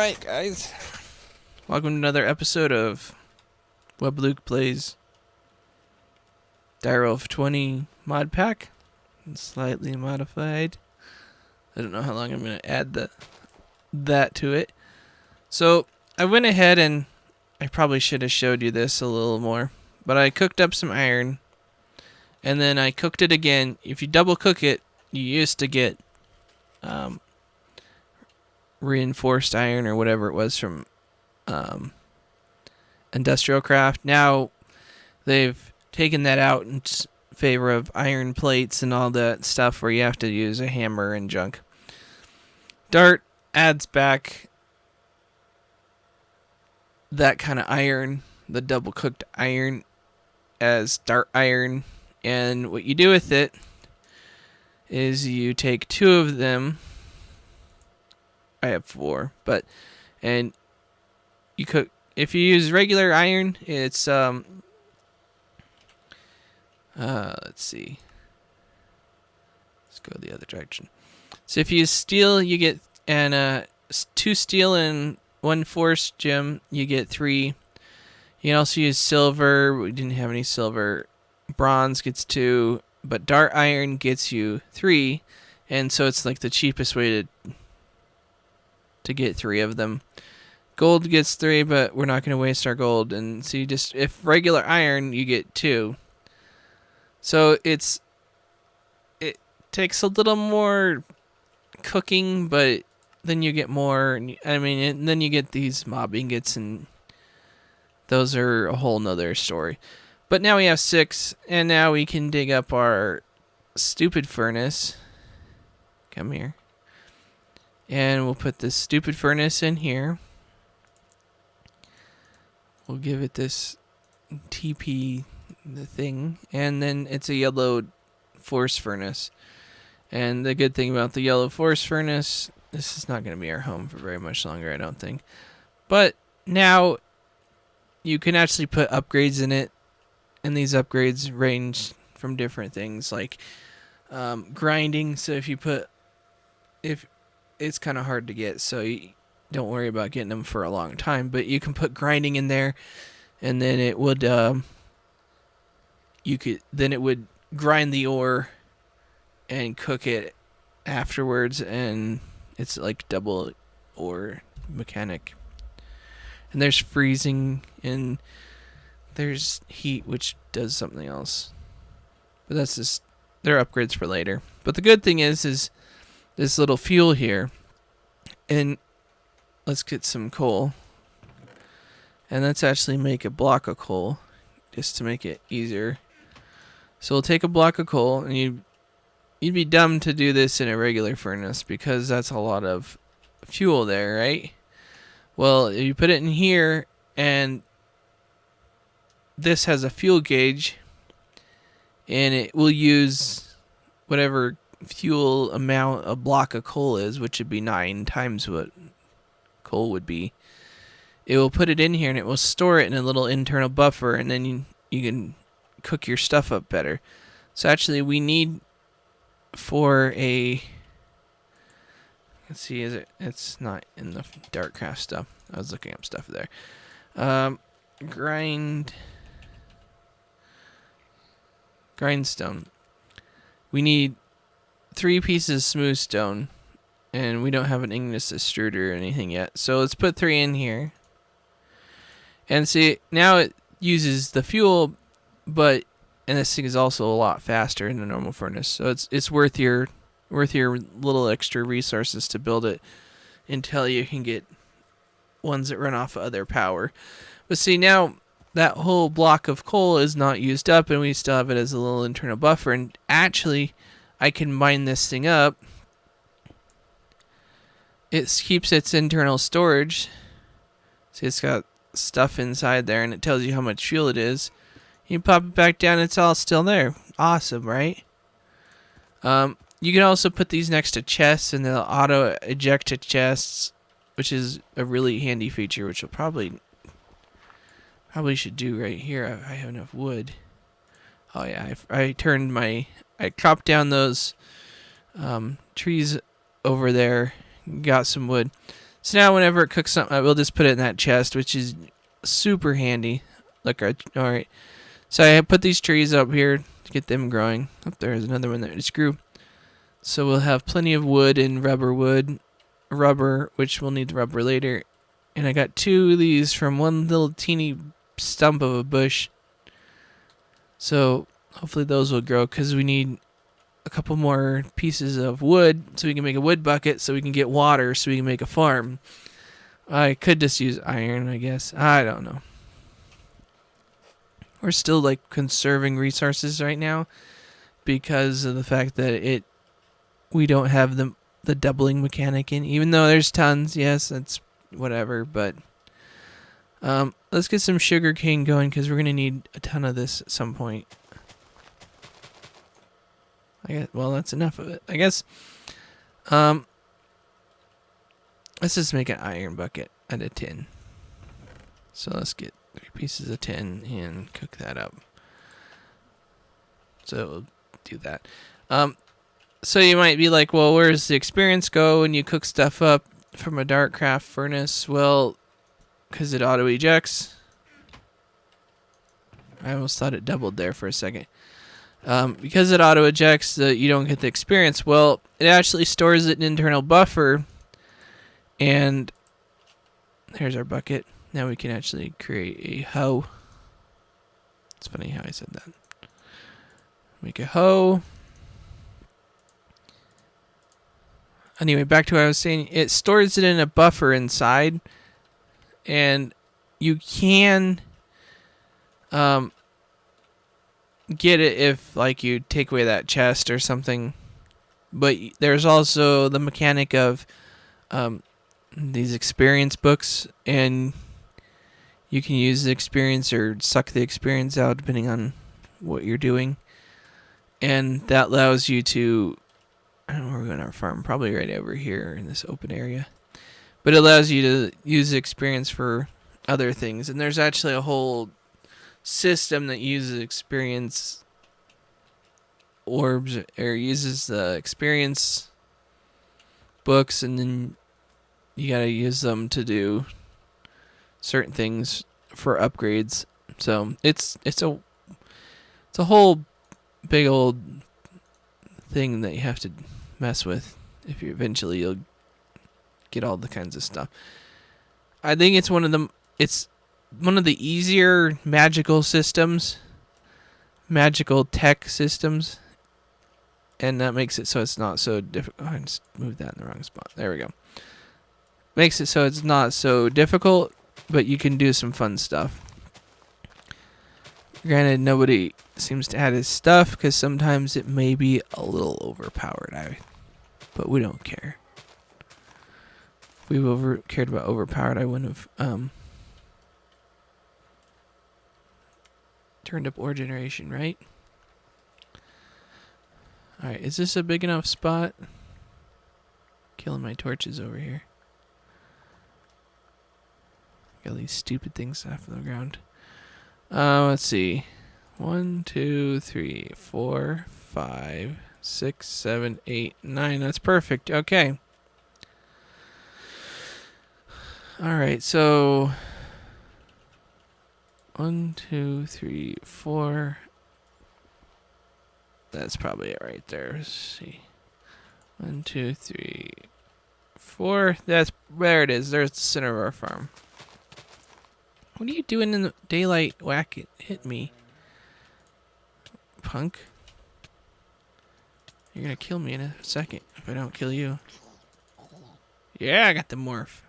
Alright, guys. Welcome to another episode of WebLuke Plays Direwolf 20 mod pack. Slightly modified. I don't know how long I'm going to add that to it. So, I went ahead and I probably should have showed you this a little more. But I cooked up some iron. And then I cooked it again. If you double cook it, you used to get reinforced iron or whatever it was from Industrial Craft. Now they've taken that out in favor of iron plates and all that stuff where you have to use a hammer and junk. Dart adds back that kind of iron, the double cooked iron, as Dart iron. And what you do with it is you take two of them. I have 4, and you cook. If you use regular iron, it's let's see. Let's go the other direction. So if you use steel, you get 2 steel and 1 force gem. You get 3. You can also use silver. We didn't have any silver. Bronze gets 2, but Dart iron gets you 3, and so it's like the cheapest way to get 3 of them. Gold gets 3, but we're not going to waste our gold. And so if regular iron, you get 2. So it takes a little more cooking, but then you get more. And then you get these mob ingots, and those are a whole nother story. But now we have 6, and now we can dig up our stupid furnace. Come here. And we'll put this stupid furnace in here. We'll give it this TP thing. And then it's a yellow force furnace. And the good thing about the yellow force furnace, this is not going to be our home for very much longer, I don't think. But now you can actually put upgrades in it. And these upgrades range from different things like grinding. So if it's kind of hard to get, so you don't worry about getting them for a long time. But you can put grinding in there, and then it would it would grind the ore and cook it afterwards, and it's like double ore mechanic. And there's freezing, and there's heat, which does something else. But that's just they're upgrades for later. But the good thing is this little fuel here, and let's get some coal, and let's actually make a block of coal just to make it easier. So we'll take a block of coal, and you'd be dumb to do this in a regular furnace because that's a lot of fuel there, right? Well, you put it in here, and this has a fuel gauge, and it will use whatever fuel amount a block of coal is, which would be 9 times what coal would be. It will put it in here, and it will store it in a little internal buffer, and then you can cook your stuff up better. So actually we need for a, let's see, it's not in the Darkcraft stuff. I was looking up stuff there. Grindstone. We need 3 pieces of smooth stone, and we don't have an ignis extruder or anything yet. So let's put 3 in here. And see, now it uses the fuel, and this thing is also a lot faster than a normal furnace. So it's worth your little extra resources to build it until you can get ones that run off of other power. But see, now that whole block of coal is not used up, and we still have it as a little internal buffer. And actually, I can mine this thing up. It keeps its internal storage. See, it's got stuff inside there, and it tells you how much fuel it is. You pop it back down, it's all still there. Awesome, right? You can also put these next to chests, and they'll auto eject to chests, which is a really handy feature, which will probably should do right here. I have enough wood. Oh yeah, I chopped down those trees over there, got some wood. So now whenever it cooks something, we'll just put it in that chest, which is super handy. Look, all right. So I put these trees up here to get them growing. Oh, there's another one that just grew. So we'll have plenty of wood and rubber, which we'll need the rubber later. And I got 2 of these from one little teeny stump of a bush. So hopefully those will grow, because we need a couple more pieces of wood so we can make a wood bucket, so we can get water, so we can make a farm. I could just use iron, I guess. I don't know. We're still like conserving resources right now because of the fact that we don't have the doubling mechanic in, even though there's tons. Yes, that's whatever, but let's get some sugar cane going, because we're gonna need a ton of this at some point. Well, that's enough of it, I guess. Let's just make an iron bucket out of tin. So let's get 3 pieces of tin and cook that up. So we'll do that. So you might be like, well, where does the experience go when you cook stuff up from a dark craft furnace? Well, because it auto ejects. I almost thought it doubled there for a second. Because it auto ejects, you don't get the experience. Well, it actually stores it in an internal buffer. And here's our bucket. Now we can actually create a hoe. It's funny how I said that. Make a hoe. Anyway, back to what I was saying. It stores it in a buffer inside. And you can get it if like you take away that chest or something. But there's also the mechanic of these experience books, and you can use the experience or suck the experience out depending on what you're doing. And that allows you to, I don't know where we're going to our farm, probably right over here in this open area. But it allows you to use the experience for other things. And there's actually a whole system that uses experience orbs, or uses the experience books, and then you gotta use them to do certain things for upgrades. So it's a whole big old thing that you have to mess with if you eventually you'll get all the kinds of stuff. I think it's one of the easier magical tech systems, and that makes it so it's not so difficult. I just moved that in the wrong spot. There we go. Makes it so it's not so difficult, but you can do some fun stuff. Granted, nobody seems to add his stuff because sometimes it may be a little overpowered. But we don't care. If we cared about overpowered, I wouldn't have turned up ore generation, right? Alright, is this a big enough spot? Killing my torches over here. Got these stupid things off the ground. Let's see. 1, 2, 3, 4, 5, 6, 7, 8, 9. That's perfect. Okay. Alright, so 1, 2, 3, 4. That's probably it right there. Let's see. 1, 2, 3, 4. There it is. There's the center of our farm. What are you doing in the daylight? Whack it. Hit me. Punk. You're gonna kill me in a second if I don't kill you. Yeah, I got the morph.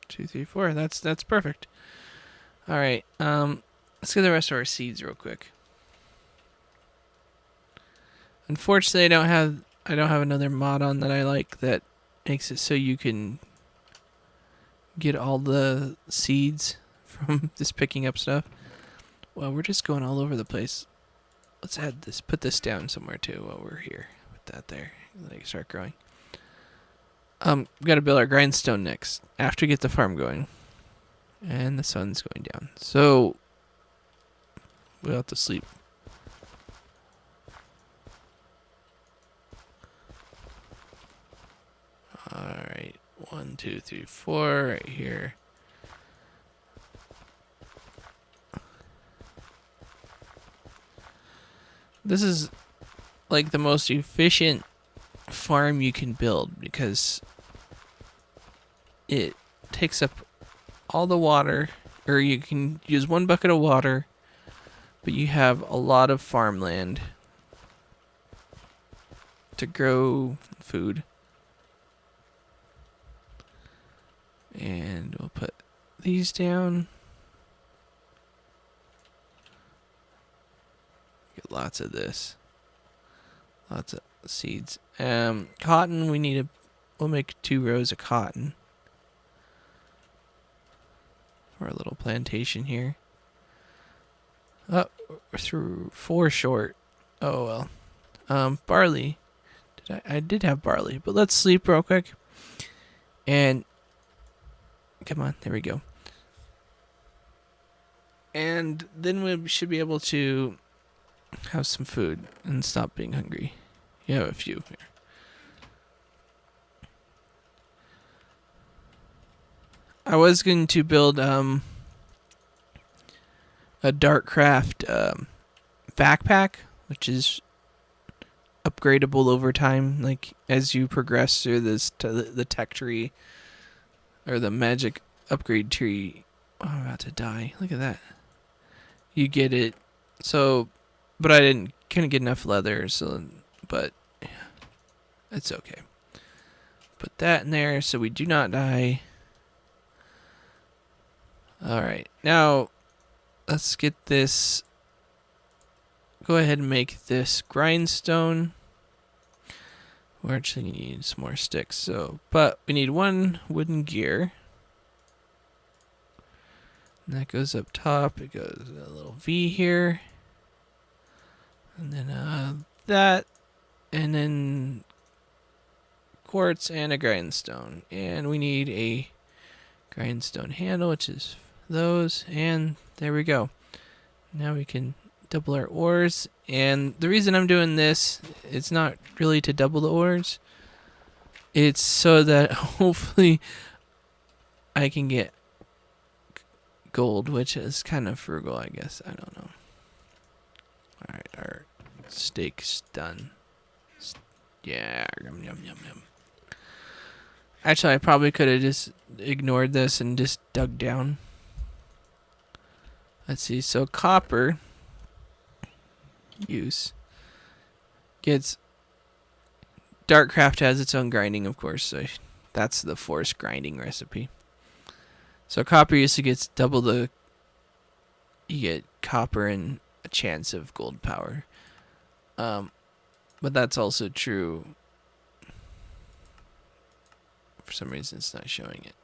2, 3, 4. That's perfect. Alright, let's get the rest of our seeds real quick. Unfortunately, I don't have another mod on that I like that makes it so you can get all the seeds from just picking up stuff. Well, we're just going all over the place. Let's add this, put this down somewhere too while we're here. Put that there. Let it start growing. We gotta build our grindstone next after we get the farm going. And the sun's going down. So we'll have to sleep. 3, 4 right here. This is like the most efficient farm you can build because it takes up all the water, or you can use 1 bucket of water, but you have a lot of farmland to grow food. And we'll put these down. Get lots of this. Lots of seeds. Cotton, we'll make 2 rows of cotton for our little plantation here. Oh, we're through 4 short. Oh well. Barley. I did have barley, but let's sleep real quick. And come on, there we go. And then we should be able to have some food and stop being hungry. You have a few here. I was going to build a Darkcraft backpack, which is upgradable over time, like as you progress through this the tech tree or the magic upgrade tree. Oh, I'm about to die. Look at that. You get it. So, but I couldn't get enough leather, so but yeah, it's okay. Put that in there so we do not die. All right, now let's get this. Go ahead and make this grindstone. We're actually gonna need some more sticks, but we need 1 wooden gear. And that goes up top. It goes a little V here. And then that. And then quartz and a grindstone. And we need a grindstone handle, which is those. And there we go. Now we can double our ores. And the reason I'm doing this, it's not really to double the ores. It's so that hopefully I can get gold, which is kind of frugal, I guess. I don't know. Alright, our steak's done. Yeah, yum, yum, yum, yum. Actually, I probably could have just ignored this and just dug down. Let's see, so copper use gets... Darkcraft has its own grinding, of course, so that's the forced grinding recipe. So copper usually gets double the... You get copper and a chance of gold power. But that's also true... For some reason it's not showing it.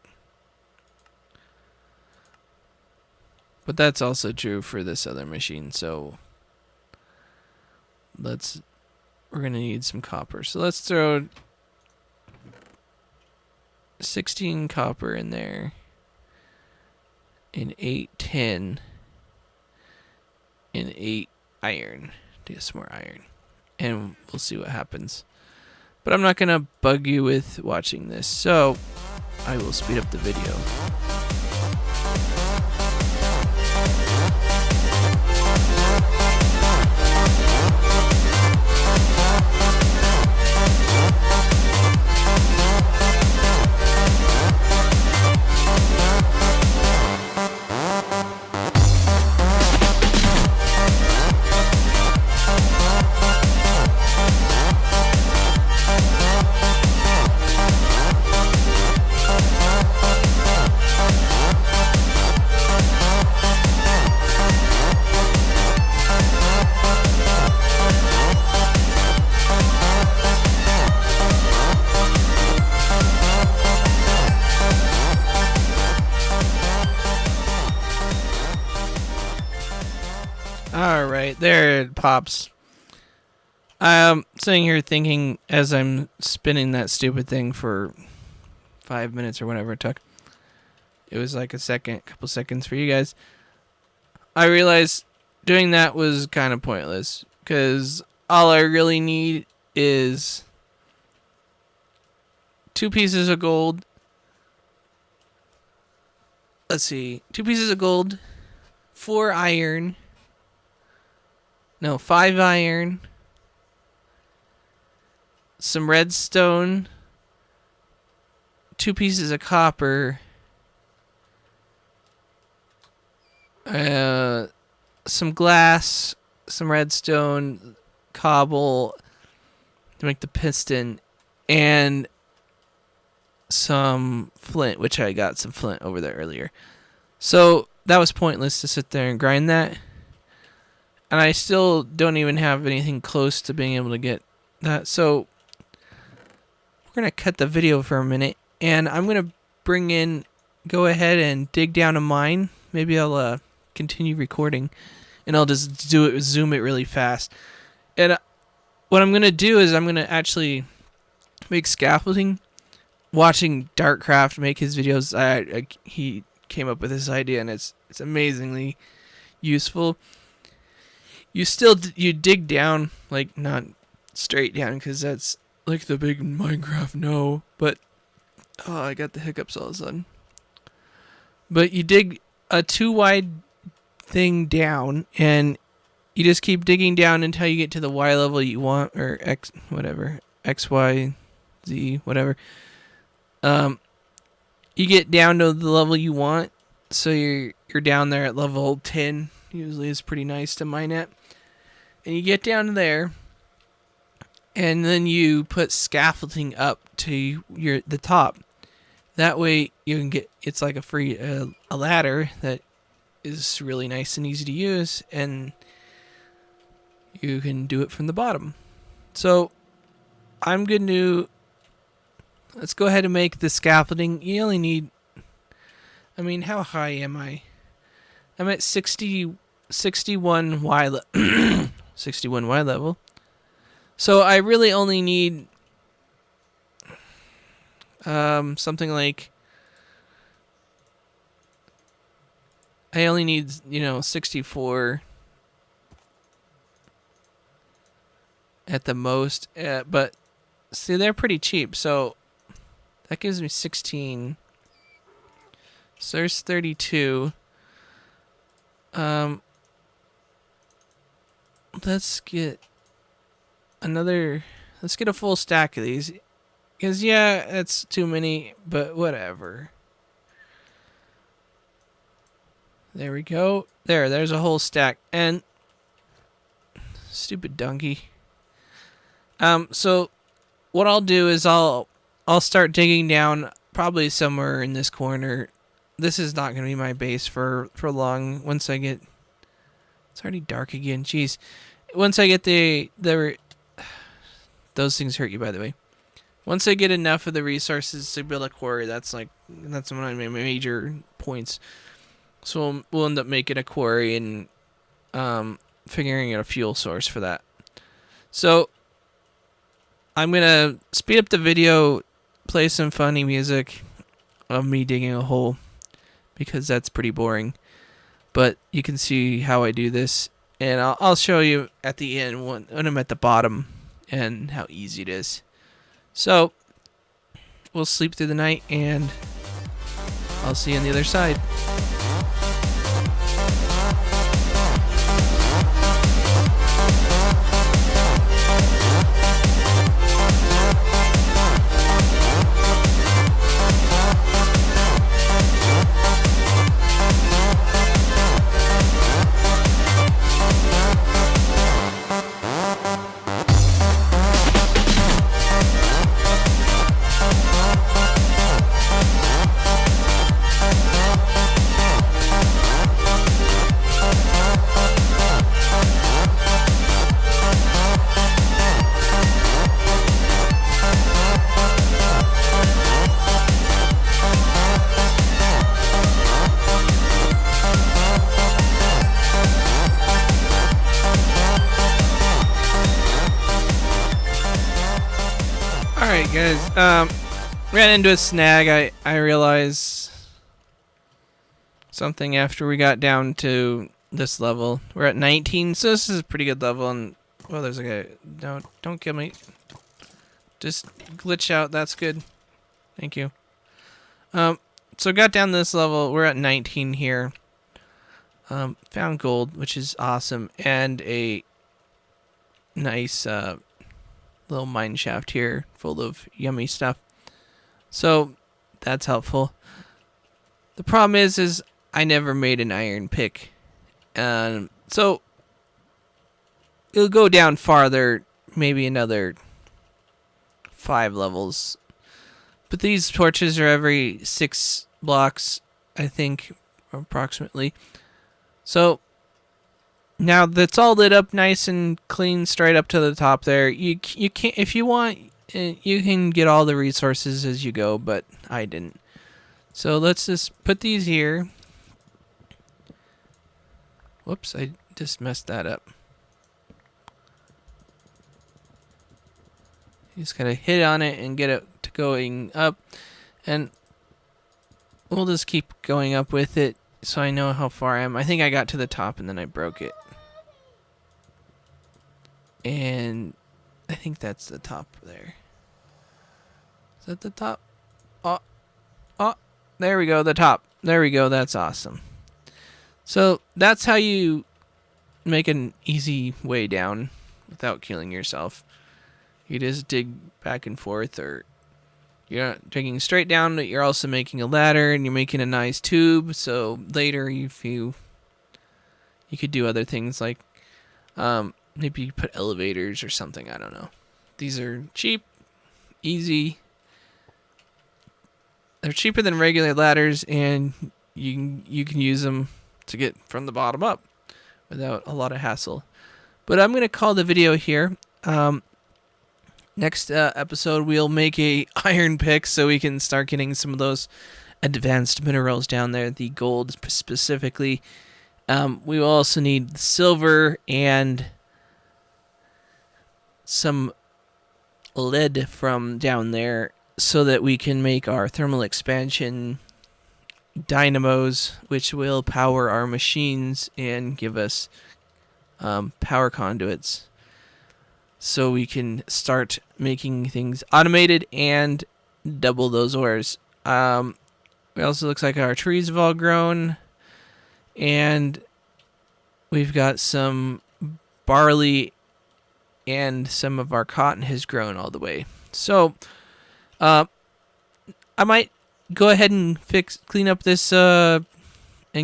But that's also true for this other machine, so... We're going to need some copper. So let's throw 16 copper in there. And 8 tin. And 8 iron. To get some more iron. And we'll see what happens. But I'm not going to bug you with watching this. So I will speed up the video. Alright, there it pops. I'm sitting here thinking as I'm spinning that stupid thing for 5 minutes or whatever it took. It was like a couple seconds for you guys. I realized doing that was kind of pointless because all I really need is 2 pieces of gold let's see, 2 pieces of gold, 4 iron, no, 5 iron, some redstone, 2 pieces of copper, some glass, some redstone, cobble to make the piston, and some flint, which I got some flint over there earlier. So that was pointless to sit there and grind that. And I still don't even have anything close to being able to get that. So we're going to cut the video for a minute. And I'm going to go ahead and dig down a mine. Maybe I'll continue recording. And I'll just zoom it really fast. And what I'm going to do is I'm going to actually make scaffolding. Watching Darkcraft make his videos, he came up with this idea, and it's amazingly useful. You dig down, like not straight down, because that's like the big Minecraft no. But I got the hiccups all of a sudden. But you dig a 2 wide thing down, and you just keep digging down until you get to the Y level you want, or X, whatever, X, Y, Z, whatever. You get down to the level you want, so you're down there at level 10. Usually is pretty nice to mine at. And you get down there, and then you put scaffolding up to the top. That way you can get, it's like a ladder that is really nice and easy to use, and you can do it from the bottom. So I'm going to, let's go ahead and make the scaffolding. You only need, I mean, how high am I? I'm at 61 Y level. So I really only need something like, I only need, 64 at the most. But see, they're pretty cheap, so that gives me 16. So there's 32. Let's get a full stack of these. Because, yeah, that's too many, but whatever. There we go. There's a whole stack. And, stupid donkey. So, what I'll do is I'll start digging down probably somewhere in this corner. This is not going to be my base for long. Once I get, it's already dark again. Jeez. Once I get those things hurt you, by the way. Once I get enough of the resources to build a quarry, that's one of my major points. So we'll end up making a quarry and figuring out a fuel source for that. So I'm gonna speed up the video, play some funny music of me digging a hole, because that's pretty boring. But you can see how I do this, and I'll show you at the end when I'm at the bottom and how easy it is. So we'll sleep through the night, and I'll see you on the other side. Alright guys, ran into a snag. I realized something after we got down to this level. We're at 19, so this is a pretty good level, and well, there's a guy. No, don't kill me. Just glitch out, that's good. Thank you. So got down this level. We're at 19 here. Found gold, which is awesome, and a nice little mine shaft here full of yummy stuff. So that's helpful. The problem is I never made an iron pick. So it'll go down farther, maybe another 5 levels. But these torches are every 6 blocks, I think, approximately. So now that's all lit up nice and clean, straight up to the top there. You can, if you want, you can get all the resources as you go, but I didn't. So let's just put these here. Whoops, I just messed that up. You just gotta hit on it and get it to going up, and we'll just keep going up with it so I know how far I am. I think I got to the top and then I broke it. And I think that's the top there. Is that the top? Oh, there we go, the top. There we go, that's awesome. So that's how you make an easy way down without killing yourself. You just dig back and forth, or you're not digging straight down, but you're also making a ladder and you're making a nice tube. So later, if you could do other things like maybe you put elevators or something. I don't know. These are cheap, easy. They're cheaper than regular ladders, and you can use them to get from the bottom up without a lot of hassle. But I'm gonna call the video here. Next episode, we'll make a iron pick so we can start getting some of those advanced minerals down there, the gold specifically. We will also need silver and some lead from down there so that we can make our thermal expansion dynamos, which will power our machines and give us power conduits, so we can start making things automated and double those ores. It also looks like our trees have all grown, and we've got some barley, and some of our cotton has grown all the way. So I might go ahead and clean up this and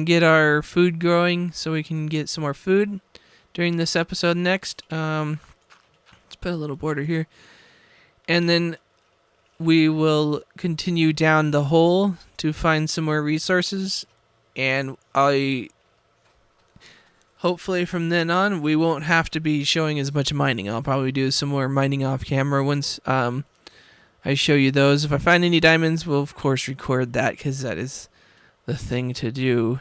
get our food growing so we can get some more food during this episode next. Let's put a little border here. And then we will continue down the hole to find some more resources. And hopefully from then on, we won't have to be showing as much mining. I'll probably do some more mining off camera once I show you those. If I find any diamonds, we'll of course record that, because that is the thing to do.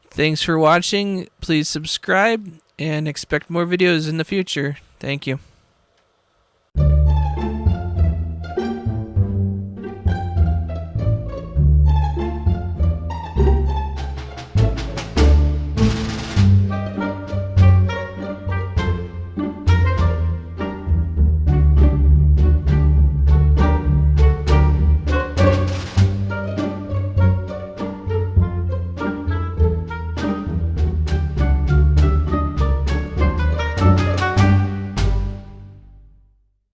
Thanks for watching. Please subscribe and expect more videos in the future. Thank you.